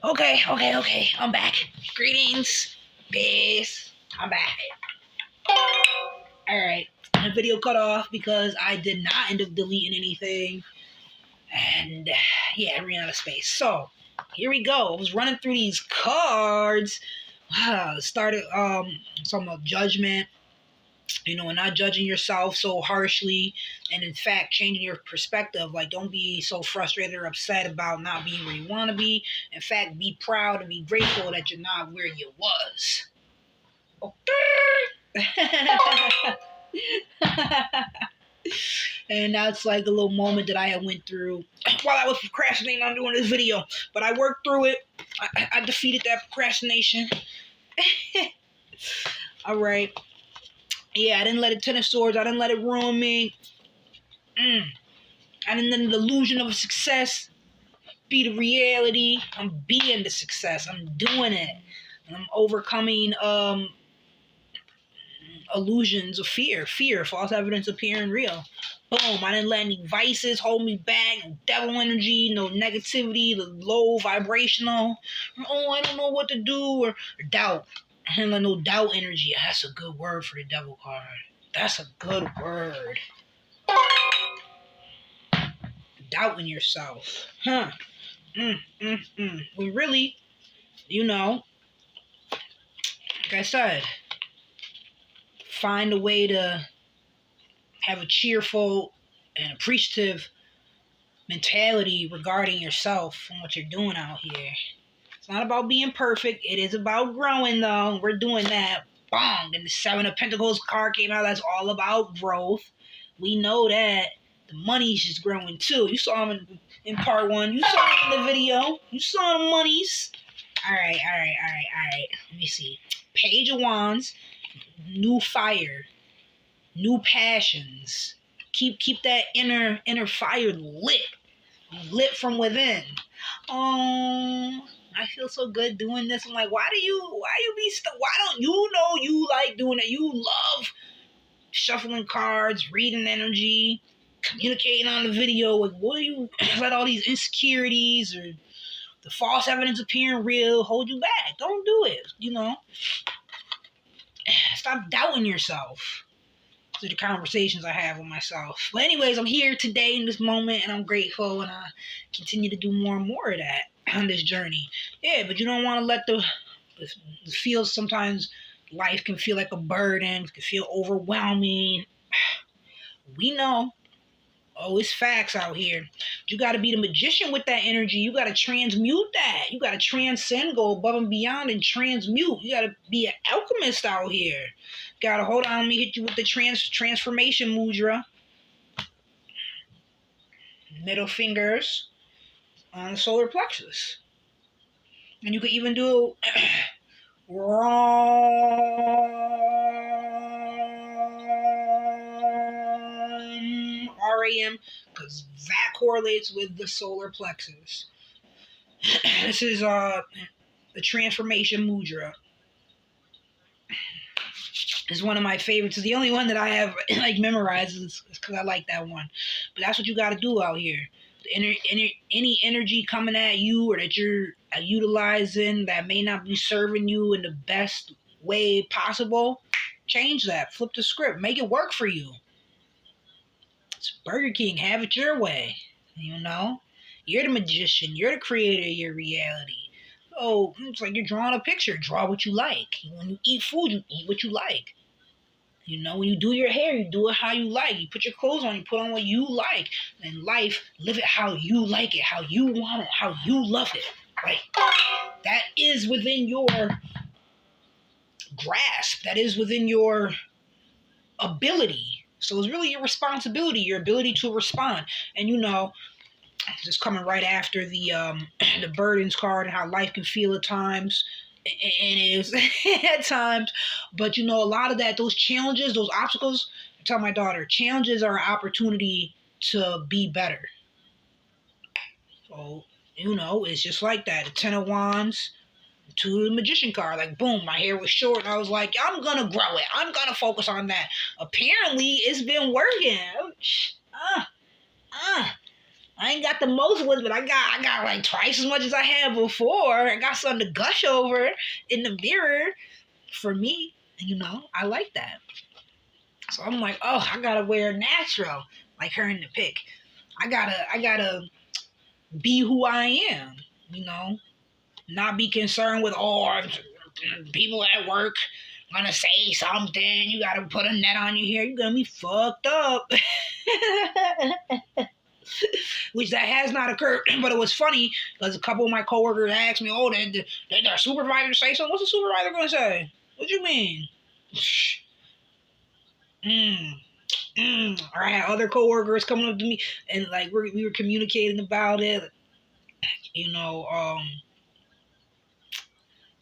Okay. I'm back. Greetings. Peace. I'm back. Alright. The video cut off because I did not end up deleting anything. And yeah, I ran out of space. So here we go. I was running through these cards. Started talking about judgment, and not judging yourself so harshly, and in fact changing your perspective. Like, don't be so frustrated or upset about not being where you want to be. In fact, be proud and be grateful that you're not where you was. Okay. And that's like a little moment that I had went through while I was procrastinating on doing this video. But I worked through it. I defeated that procrastination. All right. Yeah, I didn't let it Ten of Swords. I didn't let it ruin me. I didn't let the illusion of success be the reality. I'm being the success. I'm doing it. And I'm overcoming illusions of fear, false evidence appearing real. Boom, I didn't let any vices hold me back, no devil energy, no negativity, the low vibrational, I don't know what to do, or doubt. I didn't let no doubt energy. That's a good word for the devil card. That's a good word. Doubting yourself. Huh. Well, really, like I said, find a way to have a cheerful and appreciative mentality regarding yourself and what you're doing out here. It's not about being perfect. It is about growing, though. We're doing that. Bong! And the Seven of Pentacles card came out. That's all about growth. We know that. The money's just growing, too. You saw them in part one. You saw them in the video. You saw the monies. All right. Let me see. Page of Wands. New fire. New passions. Keep that inner fire lit from within. I feel so good doing this. I'm like, why don't you know you like doing it? You love shuffling cards, reading energy, communicating on the video. Like, what do you let all these insecurities or the false evidence appearing real hold you back? Don't do it. Stop doubting yourself. These are the conversations I have with myself. But anyways, I'm here today in this moment, and I'm grateful, and I continue to do more and more of that on this journey. Yeah, but you don't want to let the feel. Sometimes life can feel like a burden. It can feel overwhelming. We know. Oh, it's facts out here. You got to be the magician with that energy. You got to transmute that. You got to transcend, go above and beyond and transmute. You got to be an alchemist out here. Got to hold on. Let me hit you with the transformation mudra. Middle fingers on the solar plexus. And you could even do RAM, because that correlates with the solar plexus. This is the transformation mudra. It's one of my favorites. It's the only one that I have memorized is because I like that one. But that's what you got to do out here. Any energy coming at you or that you're utilizing that may not be serving you in the best way possible, change that. Flip the script. Make it work for you. It's Burger King. Have it your way. You're the magician. You're the creator of your reality. So it's like you're drawing a picture. Draw what you like. When you eat food, you eat what you like. When you do your hair, you do it how you like. You put your clothes on, you put on what you like. In life, live it how you like it, how you want it, how you love it. Right? That is within your grasp. That is within your ability. So it's really your responsibility, your ability to respond. And just coming right after the the burdens card and how life can feel at times. And it is at times, but a lot of that, those challenges, those obstacles, I tell my daughter, challenges are an opportunity to be better. So, it's just like that. The Ten of Wands to the Magician card, like boom, my hair was short and I was like, I'm gonna grow it. I'm gonna focus on that. Apparently, it's been working. I ain't got the most ones, but I got like twice as much as I had before. I got something to gush over in the mirror for me. I like that. So I'm like, oh, I gotta wear natural, like her in the pic. I gotta be who I am, not be concerned with people at work gonna say something. You gotta put a net on your hair. You're gonna be fucked up. Which that has not occurred, but it was funny because a couple of my coworkers asked me, "Oh, did their supervisor say something?" What's the supervisor gonna say? What you mean? Or I had other coworkers coming up to me and like we were communicating about it, you know.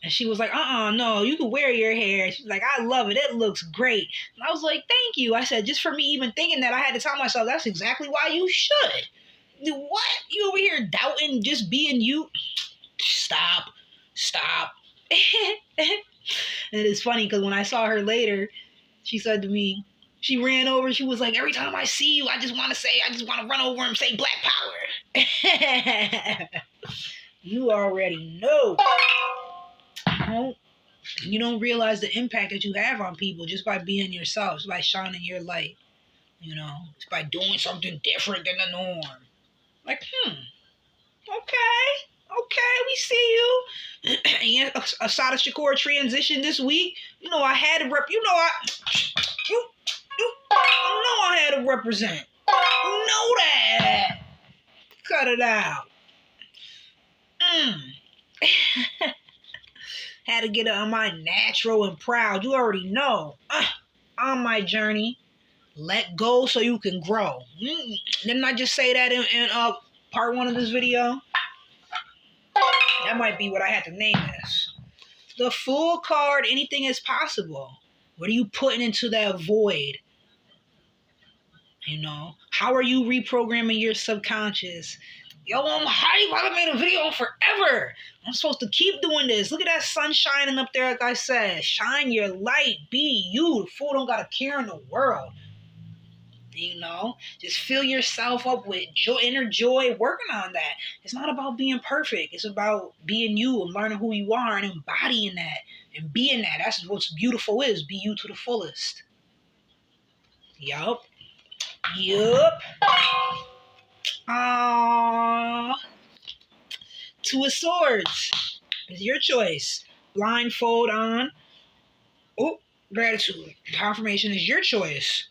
And she was like, no, you can wear your hair. She's like, I love it. It looks great. And I was like, thank you. I said, just for me even thinking that, I had to tell myself, that's exactly why you should. What? You over here doubting just being you? Stop. And it's funny because when I saw her later, she said to me, she ran over, she was like, every time I see you, I just want to run over and say Black Power. You already know. You don't realize the impact that you have on people just by being yourself, just by shining your light, just by doing something different than the norm. Like, okay, we see you. And Asada Shakur transition this week. I had to I had to represent. You know that. Cut it out. Had to get it on my natural and proud. You already know. On my journey, let go so you can grow. Didn't I just say that in part 1 of this video? That might be what I had to name this. The full card, anything is possible. What are you putting into that void? How are you reprogramming your subconscious? Yo, I'm hype. I haven't made a video forever. I'm supposed to keep doing this. Look at that sun shining up there, like I said. Shine your light. Be you. The fool don't got a care in the world. Just fill yourself up with joy, inner joy, working on that. It's not about being perfect. It's about being you and learning who you are and embodying that and being that. That's what's beautiful is. Be you to the fullest. Yup. Two of Swords. It's your choice. Blindfold on. Oh, gratitude. Confirmation is your choice.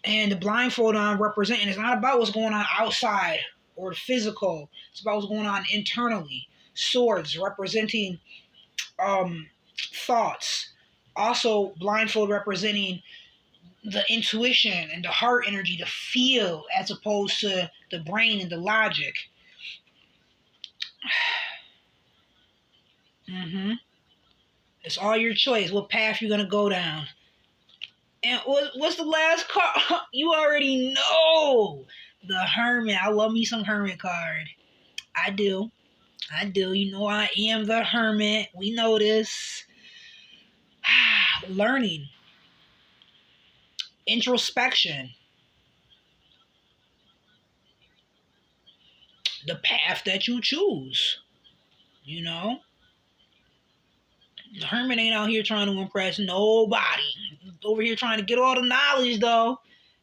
And the blindfold on representing, it's not about what's going on outside or the physical. It's about what's going on internally. Swords representing thoughts. Also, blindfold representing the intuition and the heart energy, to feel as opposed to the brain and the logic. It's all your choice what path you're going to go down. And what's the last card? You already know. The Hermit. I love me some Hermit card. I do. I am the Hermit. We know this. Learning. Introspection. The path that you choose. The Hermit ain't out here trying to impress nobody. Over here trying to get all the knowledge, though.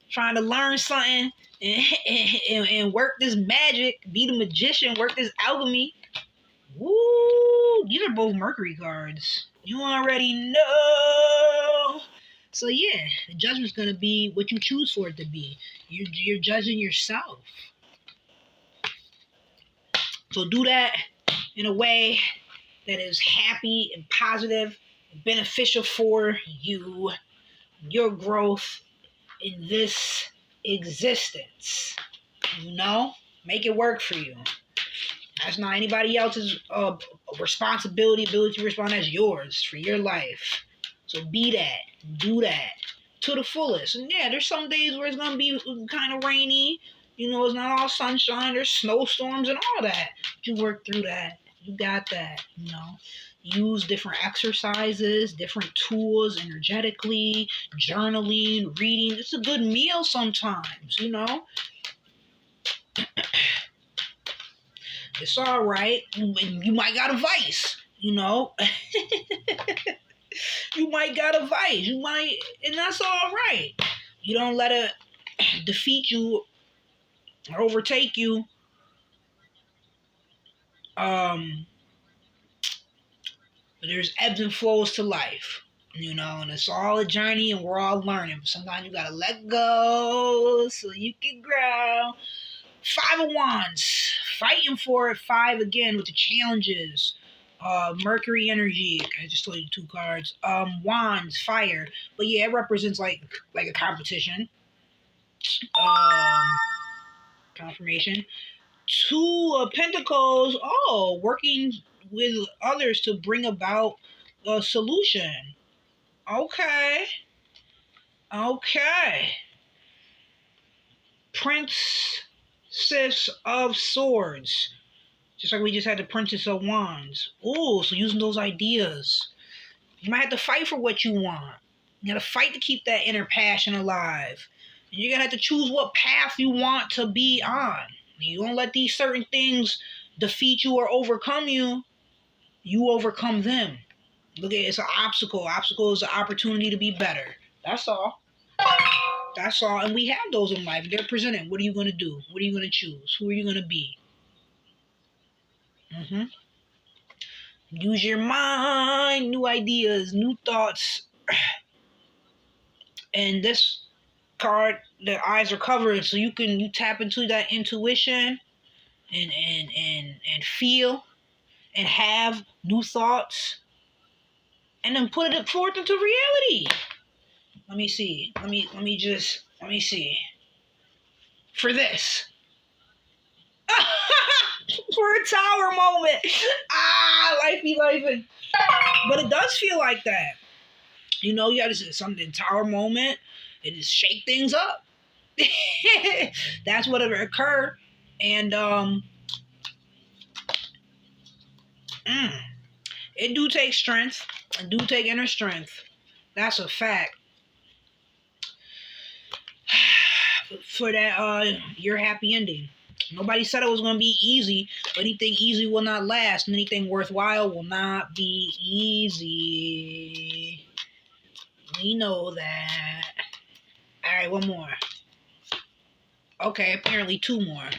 Trying to learn something and work this magic. Be the magician. Work this alchemy. Woo! These are both Mercury cards. You already know. So yeah, the judgment's gonna be what you choose for it to be. You're judging yourself. So do that in a way that is happy and positive and beneficial for you, your growth in this existence. Make it work for you. That's not anybody else's responsibility, ability to respond. That's yours for your life. So be that. Do that to the fullest. And yeah, there's some days where it's going to be kind of rainy. It's not all sunshine. There's snowstorms and all that. You work through that. You got that. Use different exercises, different tools energetically, journaling, reading. It's a good meal sometimes, It's all right. You might got a vice, you know. You might got a vice. You might, and that's all right. You don't let it defeat you or overtake you. Um, there's ebbs and flows to life, you know, and it's all a journey, and we're all learning. But sometimes you gotta let go so you can grow. Five of Wands, fighting for it. Five again with the challenges. Mercury energy. I just told you two cards. Wands, fire. But yeah, it represents like a competition. Um, confirmation. Two of Pentacles. Oh, working with others to bring about a solution. Okay. Okay. Princess of Swords. Just like we just had the Princess of Wands. Oh, so using those ideas. You might have to fight for what you want. You gotta fight to keep that inner passion alive. And you're gonna have to choose what path you want to be on. You don't let these certain things defeat you or overcome you. You overcome them. Look at it, it's an obstacle. Obstacle is an opportunity to be better. That's all. That's all. And we have those in life. They're presented. What are you gonna do? What are you gonna choose? Who are you gonna be? Mm-hmm. Use your mind, new ideas, new thoughts. And this card, the eyes are covered, so you tap into that intuition and feel and have new thoughts and then put it forth into reality. Let me see. Let me see. For this. For a tower moment. Life be lifing. But it does feel like that. You know, you got to something tower moment. It just shake things up. That's what occurred. And it do take strength. It do take inner strength. That's a fact. For that your happy ending. Nobody said it was going to be easy, but anything easy will not last, and anything worthwhile will not be easy. We know that. All right, one more. Okay, apparently two more.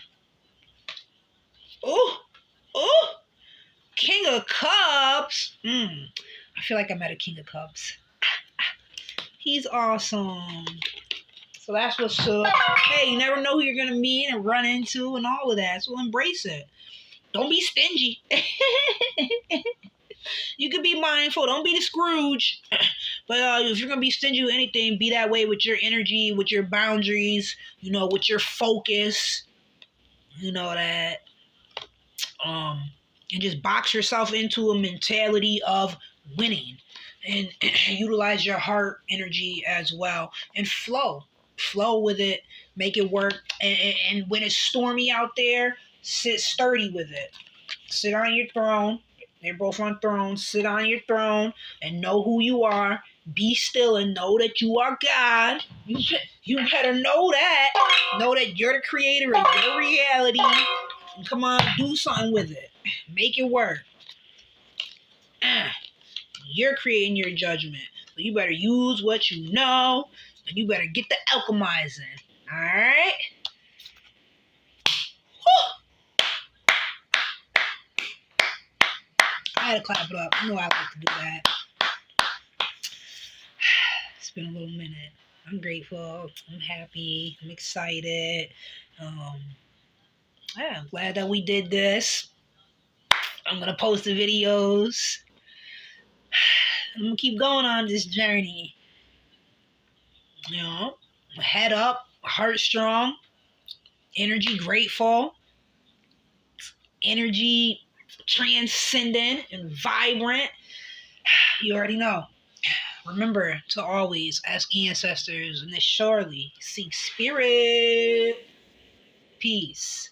Oh, oh, King of Cups. I feel like I met a King of Cups. He's awesome. So that's what's up. Hey, you never know who you're going to meet and run into and all of that. So embrace it. Don't be stingy. You can be mindful. Don't be the Scrooge. But if you're going to be stingy with anything, be that way with your energy, with your boundaries, you know, with your focus. You know that. And just box yourself into a mentality of winning. And utilize your heart energy as well. And flow with it, make it work. And when it's stormy out there, sit sturdy with it. Sit on your throne. They're both on thrones. Sit on your throne and know who you are. Be still and know that you are God. You better know that. Know that you're the creator of your reality. And come on, do something with it. Make it work. You're creating your judgment. So you better use what you know, and you better get the alchemizing. All right? Whew. I had to clap it up. You know I like to do that. It's been a little minute. I'm grateful. I'm happy. I'm excited. Yeah, I'm glad that we did this. I'm going to post the videos. I'm going to keep going on this journey. You know, head up, heart strong, energy grateful, energy transcendent and vibrant. You already know. Remember to always ask ancestors and to surely seek spirit. Peace.